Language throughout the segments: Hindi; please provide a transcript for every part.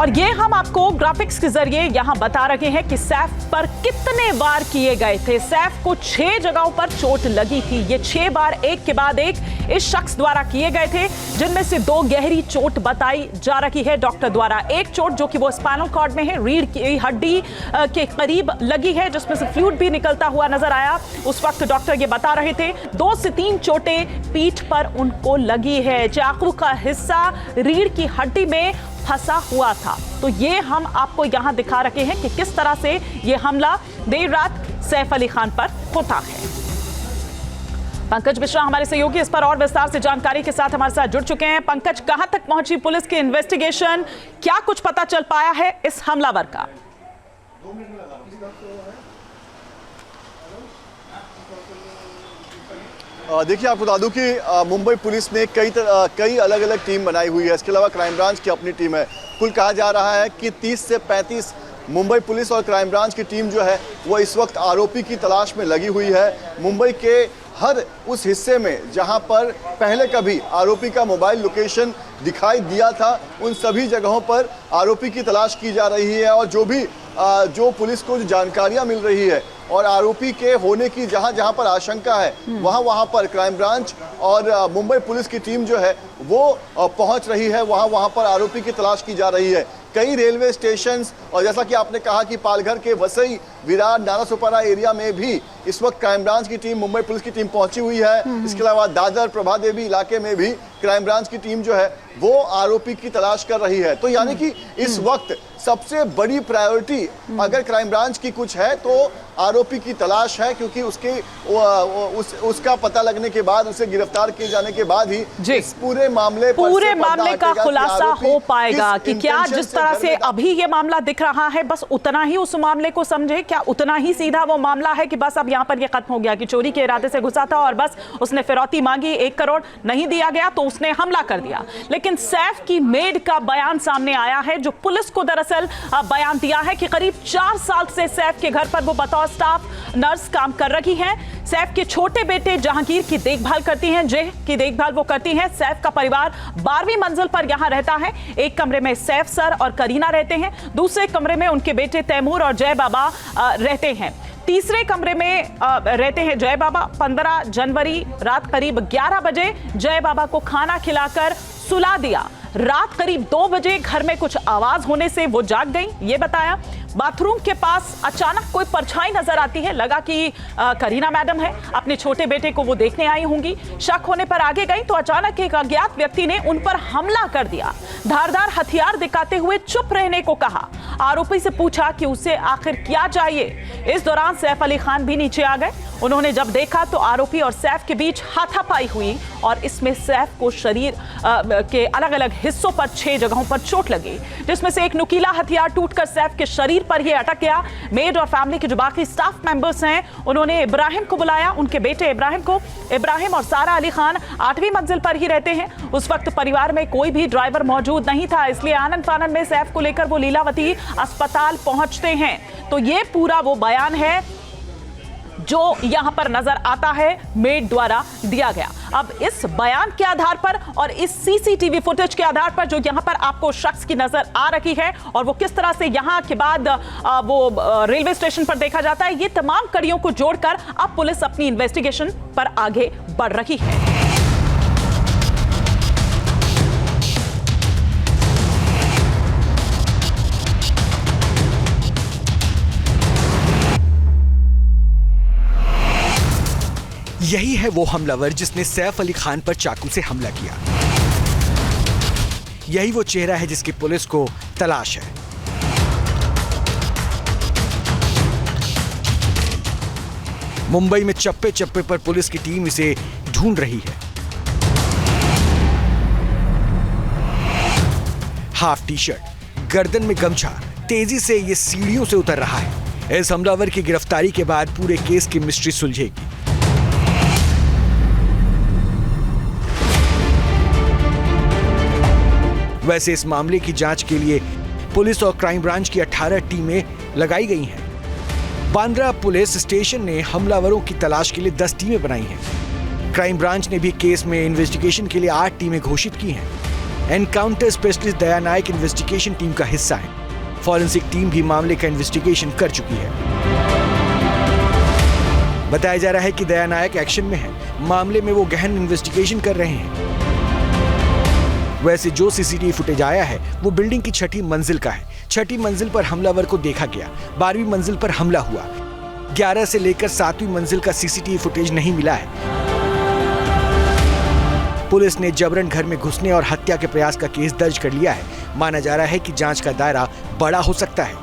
और ये हम आपको ग्राफिक्स के जरिए यहां बता रहे हैं कि सैफ पर कितने वार किए गए थे। सैफ को 6 जगहों पर चोट लगी थी। ये 6 बार एक के बाद एक इस शख्स द्वारा किए गए थे, जिनमें से 2 गहरी चोट बताई जा रही है डॉक्टर द्वारा। एक चोट जो कि वो स्पाइनल कॉर्ड में है, रीढ़ की हड्डी के करीब लगी है, जिसमें से फ्लूइड भी निकलता हुआ नजर आया। उस वक्त डॉक्टर ये बता रहे थे 2 से 3 चोटें पीठ पर उनको लगी है। चाकू का हिस्सा रीढ़ की हड्डी में फंसा हुआ था। तो ये हम आपको यहां दिखा रहे हैं कि किस तरह से ये हमला देर रात सैफ अली खान पर होता है। पंकज मिश्रा हमारे सहयोगी इस पर और विस्तार से जानकारी के साथ हमारे साथ जुड़ चुके हैं। पंकज, कहां तक पहुंची पुलिस की इन्वेस्टिगेशन? क्या कुछ पता चल पाया है इस हमलावर का? देखिए, आपको बता दूं कि मुंबई पुलिस ने कई अलग अलग टीम बनाई हुई है। इसके अलावा क्राइम ब्रांच की अपनी टीम है। कुल कहा जा रहा है कि 30 से 35 मुंबई पुलिस और क्राइम ब्रांच की टीम जो है वो इस वक्त आरोपी की तलाश में लगी हुई है। मुंबई के हर उस हिस्से में जहां पर पहले कभी आरोपी का मोबाइल लोकेशन दिखाई दिया था, उन सभी जगहों पर आरोपी की तलाश की जा रही है। और जो पुलिस को जो जानकारियां मिल रही है और आरोपी के होने की जहां पर आशंका है, वहां पर क्राइम ब्रांच और मुंबई पुलिस की टीम जो है वो पहुंच रही है। वहां पर आरोपी की तलाश की जा रही है। कई रेलवे स्टेशन और जैसा कि आपने कहा कि पालघर के वसई, विरार, नालासोपारा एरिया में भी इस वक्त क्राइम ब्रांच की टीम, मुंबई पुलिस की टीम पहुंची हुई है। इसके अलावा दादर, प्रभादेवी इलाके में भी क्राइम ब्रांच की टीम जो है वो आरोपी की तलाश कर रही है। तो यानी कि इस वक्त सबसे बड़ी प्रायोरिटी अगर क्राइम ब्रांच की कुछ है तो आरोपी की तलाश है, क्योंकि उसका पता लगने के बाद, उसे गिरफ्तार किए जाने के बाद ही इस पूरे मामले का खुलासा हो पाएगा कि क्या जिस तरह से अभी ये मामला दिख रहा है बस उतना ही उस मामले को समझे, क्या उतना ही सीधा वो मामला है कि बस अब यहाँ पर ये खत्म हो गया कि चोरी के इरादे से घुसा था और बस उसने फिरौती मांगी, 1 करोड़ नहीं दिया गया तो उसने हमला कर दिया। लेकिन सैफ की मेड का बयान सामने आया है, जो पुलिस को दरअसल बयान दिया है कि करीब 4 साल से सैफ के घर पर वो बतौर स्टाफ नर्स काम कर रही हैं। सैफ के छोटे बेटे जहांगीर की देखभाल करती हैं, जय की देखभाल वो करती हैं। सैफ का परिवार 12वीं मंजिल पर यहां रहता है। एक कमरे में सैफ सर और करीना रहते हैं, दूसरे कमरे में उनके बेटे तैमूर और जय बाबा रहते हैं। तीसरे कमरे में रहते हैं जय बाबा। 15 जनवरी रात करीब 11 बजे जय बाबा को खाना खिलाकर सुला दिया। रात करीब 2 बजे घर में कुछ आवाज होने से वो जाग गई, ये बताया। बाथरूम के पास अचानक कोई परछाई नजर आती है, लगा कि करीना मैडम है, अपने छोटे बेटे को वो देखने आई होंगी। शक होने पर आगे गई तो अचानक एक अज्ञात व्यक्ति ने उन पर हमला कर दिया। धारदार हथियार दिखाते हुए चुप रहने को कहा। आरोपी से पूछा कि उसे आखिर क्या चाहिए। इस दौरान सैफ अली खान भी नीचे आ गए। उन्होंने जब देखा तो आरोपी और सैफ के बीच हाथापाई हुई और इसमें सैफ को शरीर के अलग अलग हिस्सों पर 6 जगहों पर चोट लगी, जिसमें से एक नुकीला हथियार टूटकर सैफ के शरीर पर ही अटक गया। मेड और फैमिली के जो बाकी स्टाफ मेंबर्स हैं, उन्होंने इब्राहिम को बुलाया, उनके बेटे इब्राहिम को। इब्राहिम और सारा अली खान 8वीं मंजिल पर ही रहते हैं। उस वक्त परिवार में कोई भी ड्राइवर मौजूद नहीं था, इसलिए आनन फानन में सैफ को लेकर वो लीलावती अस्पताल पहुंचते हैं। तो ये पूरा वो बयान है जो यहां पर नजर आता है मेड द्वारा दिया गया। अब इस बयान के आधार पर और इस सीसीटीवी फुटेज के आधार पर जो यहां पर आपको शख्स की नजर आ रही है और वो किस तरह से यहां के बाद वो रेलवे स्टेशन पर देखा जाता है, ये तमाम कड़ियों को जोड़कर अब पुलिस अपनी इन्वेस्टिगेशन पर आगे बढ़ रही है। यही है वो हमलावर जिसने सैफ अली खान पर चाकू से हमला किया। यही वो चेहरा है जिसकी पुलिस को तलाश है। मुंबई में चप्पे चप्पे पर पुलिस की टीम इसे ढूंढ रही है। हाफ टी शर्ट, गर्दन में गमछा, तेजी से ये सीढ़ियों से उतर रहा है। इस हमलावर की गिरफ्तारी के बाद पूरे केस की मिस्ट्री सुलझेगी। वैसे इस मामले की जांच के लिए पुलिस और क्राइम ब्रांच की 18 टीमें लगाई गई हैं। बांद्रा पुलिस स्टेशन ने हमलावरों की तलाश के लिए 10 टीमें बनाई हैं। क्राइम ब्रांच ने भी केस में इन्वेस्टिगेशन के लिए 8 टीमें घोषित की हैं। एनकाउंटर स्पेशलिस्ट दया नायक इन्वेस्टिगेशन टीम का हिस्सा है। फॉरेंसिक टीम भी मामले का इन्वेस्टिगेशन कर चुकी है। बताया जा रहा है कि दया नायक एक्शन में है। मामले में वो गहन इन्वेस्टिगेशन कर रहे हैं। वैसे जो सीसीटीवी फुटेज आया है वो बिल्डिंग की 6ठी मंजिल का है। 6ठी मंजिल पर हमलावर को देखा गया। 12वीं मंजिल पर हमला हुआ। 11 से लेकर 7वीं मंजिल का सीसीटीवी फुटेज नहीं मिला है। पुलिस ने जबरन घर में घुसने और हत्या के प्रयास का केस दर्ज कर लिया है। माना जा रहा है कि जांच का दायरा बड़ा हो सकता है।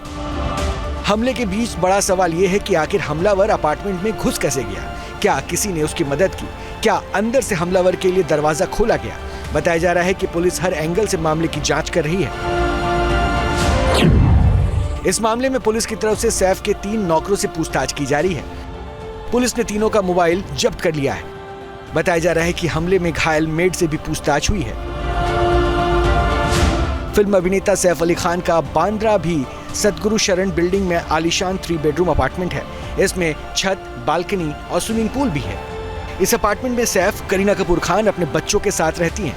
हमले के बीच बड़ा सवाल यह है कि आखिर हमलावर अपार्टमेंट में घुस कैसे गया? क्या किसी ने उसकी मदद की? क्या अंदर से हमलावर के लिए दरवाजा खोला गया? बताया जा रहा है कि पुलिस हर एंगल से मामले की जांच कर रही है। इस मामले में पुलिस की तरफ से सैफ के 3 नौकरों से पूछताछ की जा रही है। पुलिस ने तीनों का मोबाइल जब्त कर लिया है। बताया जा रहा है कि हमले में घायल मेड से भी पूछताछ हुई है। फिल्म अभिनेता सैफ अली खान का बांद्रा भी सतगुरु शरण बिल्डिंग में आलीशान 3 बेडरूम अपार्टमेंट है। इसमें छत, बालकनी और स्विमिंग पूल भी है। इस अपार्टमेंट में सैफ, करीना कपूर खान अपने बच्चों के साथ रहती हैं।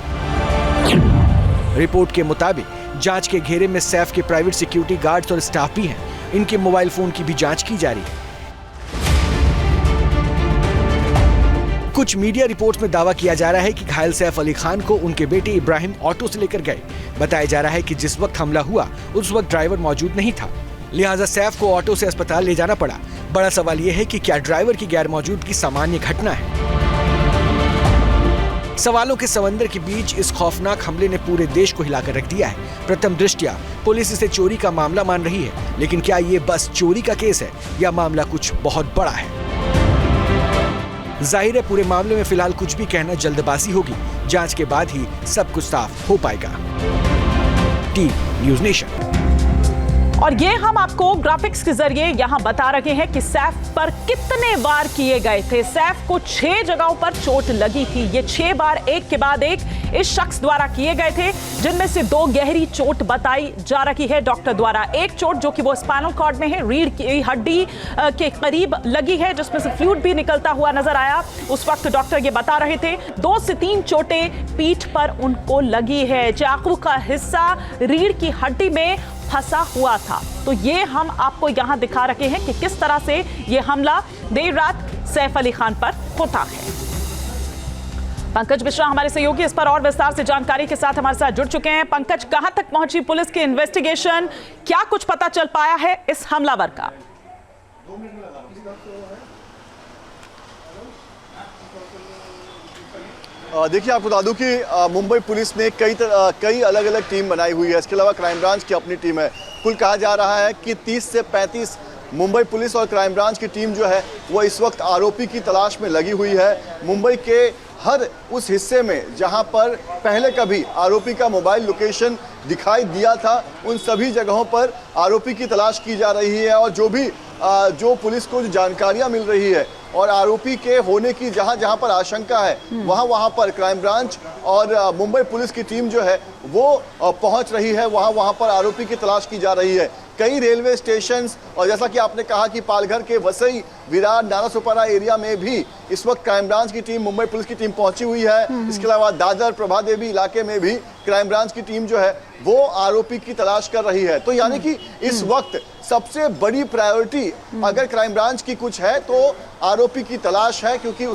रिपोर्ट के मुताबिक जांच के घेरे में सैफ के प्राइवेट सिक्योरिटी गार्ड्स और स्टाफ भी हैं। इनके मोबाइल फोन की भी जांच की जा रही है। कुछ मीडिया रिपोर्ट्स में दावा किया जा रहा है कि घायल सैफ अली खान को उनके बेटे इब्राहिम ऑटो से लेकर गए। बताया जा रहा है कि जिस वक्त हमला हुआ उस वक्त ड्राइवर मौजूद नहीं था, लिहाजा सैफ को ऑटो से अस्पताल ले जाना पड़ा। बड़ा सवाल यह है कि क्या ड्राइवर की गैर मौजूदगी सामान्य घटना है? सवालों के समंदर के बीच इस खौफनाक हमले ने पूरे देश को हिलाकर रख दिया है। प्रथम दृष्टया पुलिस इसे चोरी का मामला मान रही है, लेकिन क्या ये बस चोरी का केस है या मामला कुछ बहुत बड़ा है? जाहिर है पूरे मामले में फिलहाल कुछ भी कहना जल्दबाजी होगी। जांच के बाद ही सब कुछ साफ हो पाएगा। T news nation. और ये हम आपको ग्राफिक्स के जरिए यहां बता रहे हैं कि सैफ पर कितने वार किए गए थे। सैफ को 6 जगहों पर चोट लगी थी। ये 6 बार एक के बाद एक इस शख्स द्वारा किए गए थे, जिनमें से 2 गहरी चोट बताई जा रही है डॉक्टर द्वारा। एक चोट जो कि वो स्पाइनल कॉर्ड में है, रीढ़ की हड्डी के करीब लगी है, जिसमें से फ्लूइड भी निकलता हुआ नजर आया। उस वक्त डॉक्टर ये बता रहे थे 2 से 3 चोटें पीठ पर उनको लगी है। चाकू का हिस्सा रीढ़ की हड्डी में फंसा हुआ था। तो ये हम आपको यहां दिखा रहे हैं कि किस तरह से ये हमला देर रात सैफ अली खान पर होता है। पंकज मिश्रा हमारे सहयोगी इस पर और विस्तार से जानकारी के साथ हमारे साथ जुड़ चुके हैं। पंकज, कहां तक पहुंची पुलिस की इन्वेस्टिगेशन? क्या कुछ पता चल पाया है इस हमलावर का? देखिए, आपको बता दूं कि मुंबई पुलिस ने कई अलग अलग टीम बनाई हुई है। इसके अलावा क्राइम ब्रांच की अपनी टीम है। कुल कहा जा रहा है कि 30 से 35 मुंबई पुलिस और क्राइम ब्रांच की टीम जो है वो इस वक्त आरोपी की तलाश में लगी हुई है। मुंबई के हर उस हिस्से में जहां पर पहले कभी आरोपी का मोबाइल लोकेशन दिखाई दिया था, उन सभी जगहों पर आरोपी की तलाश की जा रही है। और जो पुलिस को जो जानकारियां मिल रही है और आरोपी के होने की जहां पर आशंका है, वहां पर क्राइम ब्रांच और मुंबई पुलिस की टीम जो है वो पहुंच रही है। वहां पर आरोपी की तलाश की जा रही है। कई रेलवे स्टेशन और जैसा कि आपने कहा कि पालघर के वसई, विरार, नालासोपारा एरिया में भी इस वक्त क्राइम ब्रांच की टीम, मुंबई पुलिस की टीम पहुंची हुई है। इसके अलावा दादर, प्रभादेवी इलाके में भी क्राइम ब्रांच की टीम जो है वो आरोपी की तलाश कर रही है। तो यानी कि इस वक्त सबसे बड़ी प्रायोरिटी अगर क्राइम ब्रांच की कुछ है तो आरोपी की तलाश है, क्योंकि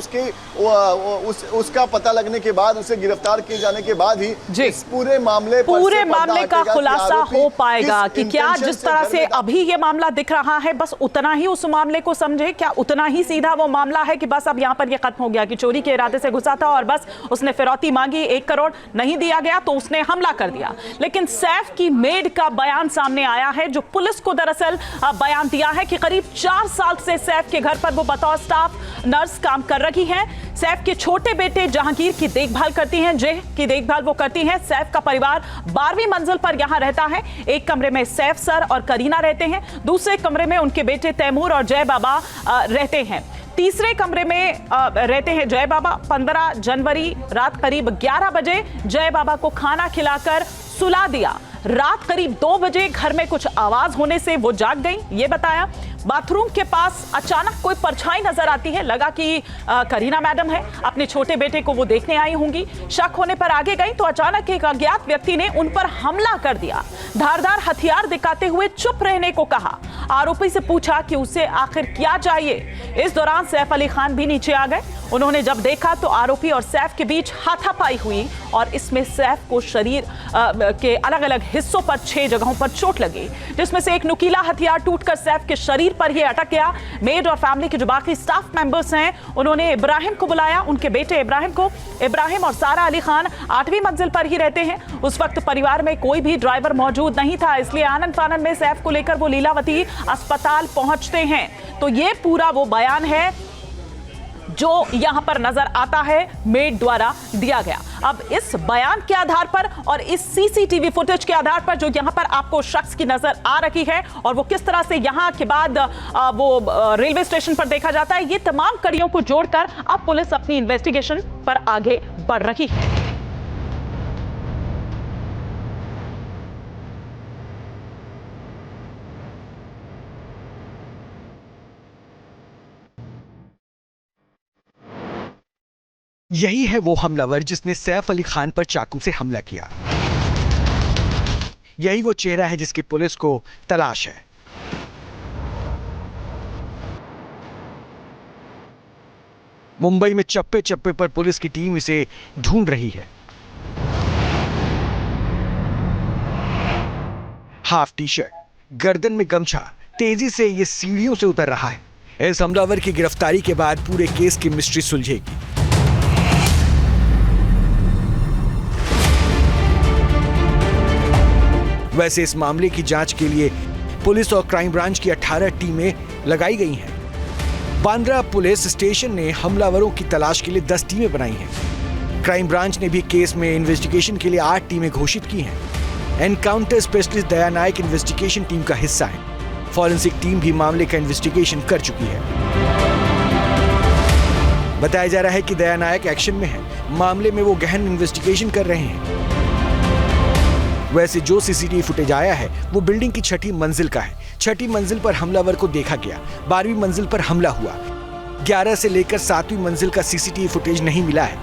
उसका पता लगने के बाद, उसे गिरफ्तार किए जाने के बाद ही इस पूरे मामले का खुलासा हो पाएगा कि क्या जिस तरह से अभी ये मामला दिख रहा है बस उतना ही उस मामले को समझे, क्या उतना ही सीधा वो मामला है कि बस अब यहाँ पर ये खत्म हो गया कि चोरी के इरादे से घुसा था और बस उसने फिरौती मांगी, 1 करोड़ नहीं दिया गया तो उसने हमला कर दिया। लेकिन सैफ की मेड का बयान सामने आया है, जो पुलिस को दरअसल बयान दिया है कि करीब 4 साल से सैफ के घर पर वो बतौर स्टाफ नर्स काम कर रही हैं। सैफ के छोटे बेटे जहांगीर की देखभाल करती हैं, जय की देखभाल वो करती हैं। सैफ का परिवार 12वीं मंजिल पर यहां रहता है। एक कमरे में सैफ सर और करीना रहते हैं, दूसरे कमरे में उनके बेटे तैमूर और जय बाबा रहते हैं। तीसरे कमरे में रहते हैं जय बाबा। 15 जनवरी रात करीब 11 बजे जय बाबा को खाना खिलाकर सुला दिया। रात करीब 2 बजे घर में कुछ आवाज होने से वो जाग गई, ये बताया। बाथरूम के पास अचानक कोई परछाई नजर आती है, लगा कि करीना मैडम है, अपने छोटे बेटे को वो देखने आई होंगी। शक होने पर आगे गई तो अचानक एक अज्ञात व्यक्ति ने उन पर हमला कर दिया। धारदार हथियार दिखाते हुए चुप रहने को कहा। आरोपी से पूछा कि उसे आखिर क्या चाहिए। इस दौरान सैफ अली खान भी नीचे आ गए। उन्होंने जब देखा तो आरोपी और सैफ के बीच हाथापाई हुई और इसमें सैफ को शरीर के अलग अलग हिस्सों पर 6 जगहों पर चोट लगी, जिसमें से एक नुकीला हथियार टूटकर सैफ के शरीर पर ही अटक गया। मेड और फैमिली के जो बाकी स्टाफ मेंबर्स हैं, उन्होंने इब्राहिम को बुलाया, उनके बेटे इब्राहिम को। इब्राहिम और सारा अली खान 8वीं मंजिल पर ही रहते हैं। उस वक्त परिवार में कोई भी ड्राइवर मौजूद नहीं था, इसलिए आनन फानन में सैफ को लेकर वो लीलावती अस्पताल पहुंचते हैं। तो ये पूरा वो बयान है जो यहां पर नजर आता है मेड द्वारा दिया गया। अब इस बयान के आधार पर और इस सीसीटीवी फुटेज के आधार पर जो यहां पर आपको शख्स की नजर आ रही है और वो किस तरह से यहां के बाद वो रेलवे स्टेशन पर देखा जाता है, ये तमाम कड़ियों को जोड़कर अब पुलिस अपनी इन्वेस्टिगेशन पर आगे बढ़ रही है। यही है वो हमलावर जिसने सैफ अली खान पर चाकू से हमला किया। यही वो चेहरा है जिसकी पुलिस को तलाश है। मुंबई में चप्पे चप्पे पर पुलिस की टीम इसे ढूंढ रही है। हाफ टी शर्ट, गर्दन में गमछा, तेजी से ये सीढ़ियों से उतर रहा है। इस हमलावर की गिरफ्तारी के बाद पूरे केस की मिस्ट्री सुलझेगी। वैसे इस मामले की जांच के लिए पुलिस और क्राइम ब्रांच की 18 टीमें लगाई गई हैं। बांद्रा पुलिस स्टेशन ने हमलावरों की तलाश के लिए 10 टीमें बनाई हैं। क्राइम ब्रांच ने भी केस में इन्वेस्टिगेशन के लिए 8 टीमें घोषित की हैं। एनकाउंटर स्पेशलिस्ट दया नायक इन्वेस्टिगेशन टीम का हिस्सा है। फॉरेंसिक टीम भी मामले का इन्वेस्टिगेशन कर चुकी है। बताया जा रहा है कि दया नायक एक्शन में है। मामले में वो गहन इन्वेस्टिगेशन कर रहे हैं। वैसे जो सीसीटीवी फुटेज आया है वो बिल्डिंग की 6ठी मंजिल का है। 6ठी मंजिल पर हमलावर को देखा गया। 12वीं मंजिल पर हमला हुआ। 11 से लेकर 7वीं मंजिल का सीसीटीवी फुटेज नहीं मिला है।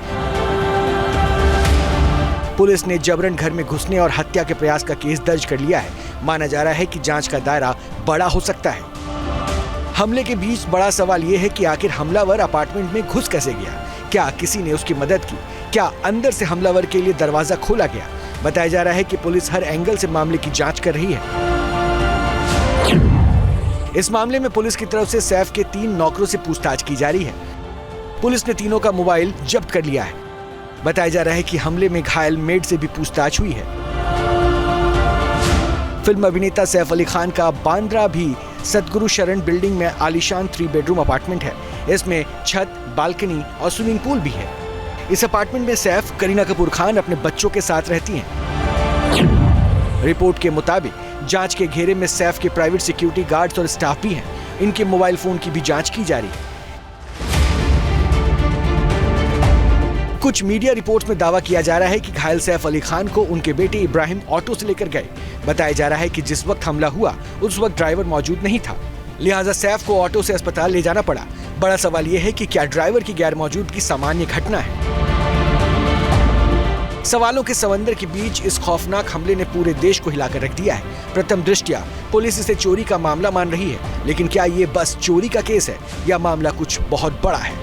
पुलिस ने जबरन घर में घुसने और हत्या के प्रयास का केस दर्ज कर लिया है। माना जा रहा है कि जांच का दायरा बड़ा हो सकता है। हमले के बीच बड़ा सवाल यह है कि आखिर हमलावर अपार्टमेंट में घुस कैसे गया? क्या किसी ने उसकी मदद की? क्या अंदर से हमलावर के लिए दरवाजा खोला गया? बताया जा रहा है कि पुलिस हर एंगल से मामले की जांच कर रही है। इस मामले में पुलिस की तरफ से सैफ के 3 नौकरों से पूछताछ की जा रही है। पुलिस ने तीनों का मोबाइल जब्त कर लिया है। बताया जा रहा है कि हमले में घायल मेड से भी पूछताछ हुई है। फिल्म अभिनेता सैफ अली खान का बांद्रा भी सतगुरु शरण बिल्डिंग में आलीशान 3 बेडरूम अपार्टमेंट है। इसमें छत, बालकनी और स्विमिंग पूल भी है। इस अपार्टमेंट में सैफ, करीना कपूर खान अपने बच्चों के साथ रहती हैं। रिपोर्ट के मुताबिक जांच के घेरे में सैफ के प्राइवेट सिक्योरिटी गार्ड्स और स्टाफ भी हैं। इनके मोबाइल फोन की भी जांच की जा रही है। कुछ मीडिया रिपोर्ट्स में दावा किया जा रहा है कि घायल सैफ अली खान को उनके बेटे इब्राहिम ऑटो से लेकर गए। बताया जा रहा है कि जिस वक्त हमला हुआ उस वक्त ड्राइवर मौजूद नहीं था, लिहाजा सैफ को ऑटो से अस्पताल ले जाना पड़ा। बड़ा सवाल यह है कि क्या ड्राइवर की गैर मौजूदगी सामान्य घटना है? सवालों के समंदर के बीच इस खौफनाक हमले ने पूरे देश को हिलाकर रख दिया है। प्रथम दृष्टया पुलिस इसे चोरी का मामला मान रही है, लेकिन क्या ये बस चोरी का केस है या मामला कुछ बहुत बड़ा है?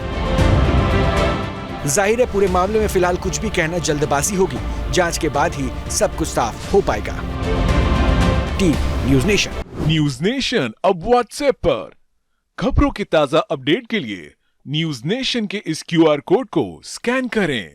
जाहिर है पूरे मामले में फिलहाल कुछ भी कहना जल्दबाजी होगी। जांच के बाद ही सब कुछ साफ हो पाएगा। Team news nation. News nation अब व्हाट्सएप पर खबरों के ताजा अपडेट के लिए न्यूज़ नेशन के इस QR कोड को स्कैन करें।